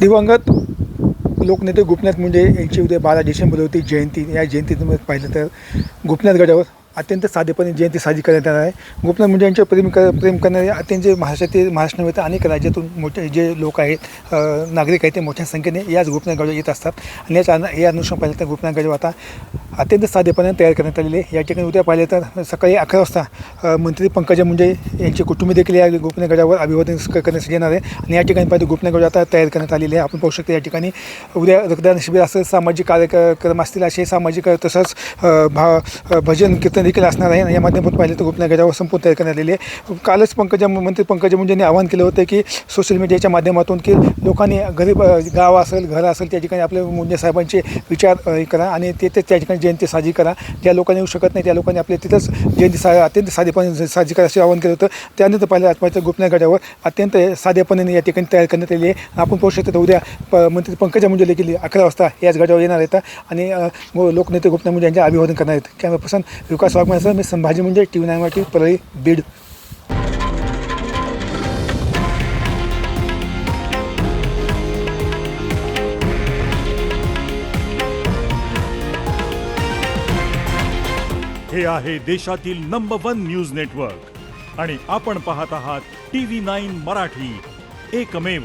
दिवंगत लोकनेते गोपीनाथ मुंडे यांची उद्या 12 डिसेंबर होती जयंती. या जयंतीमध्ये पाहिलं तर गोपीनाथ गडावर अत्यंत साधेपणे जयंती साजरी करण्यात येणार आहे. गोपीनाथ मुंडे यांच्या प्रेम करणारे अत्यंत महाराष्ट्र नव्हे तर अनेक राज्यातून मोठे जे लोक आहेत, नागरिक आहेत, ते मोठ्या संख्येने याच गोपीनाथ गडावर येत असतात. आणि या अनुषंगाने पाहिलं तर गोपीनाथ गडावर आता अत्यंत साधेपणे तयार करण्यात आलेले. या ठिकाणी उद्या पाहिलं तर सकाळी 11 वाजता मंत्री पंकजा मुंडे यांचे कुटुंबीय देखील या गोपीनाथ गडावर अभिवादन करण्यासाठी येणार आहे. आणि या ठिकाणी पाहिलं गोपीनाथ गड आता तयार करण्यात आलेले आहे. आपण पाहू शकतो या ठिकाणी उद्या रक्तदान शिबिर असेल, सामाजिक कार्यक्रम असतील, असे सामाजिक तसंच भजन कीर्तन देखील असणार आहे. या माध्यमातून पाहिलं तर गोपीनाथ गडावर संपूर्ण तयार करण्यात आलेली आहे. कालच मंत्री पंकजा मुंडे यांनी आवाहन केलं होतं की सोशल मीडियाच्या माध्यमातून की लोकांनी गरीब गाव असेल, घर असेल, त्या ठिकाणी आपल्या मुंडे साहेबांचे विचार करा आणि तेच त्या ठिकाणी जयंती साजरी करा. ज्या लोकांनी येऊ शकत नाही त्या लोकांनी आपल्या तिथंच जयंती अत्यंत साधेपणे साजरी करा असे आवाहन केलं होतं. त्यानंतर पाहिलं आज गोपीनाथ गडावर अत्यंत साधेपणे या ठिकाणी तयार करण्यात आलेली आहे. आपण पाहू शकतो उद्या मंत्री पंकजा मुंडे देखील 11 वाजता याच गडावर येणार आहेत आणि लोकनेते गोपीनाथ मुंडे यांचे अभिवादन करणार आहेत. कॅमेरा पर्सन विकास वाघमारे, मी संभाजी मुंडे, TV 9 मराठी, परळी, बीड. हे आहे देशातील नंबर 1 न्यूज नेटवर्क आणि आपण पाहत आहात TV 9 मराठी, एकमेव.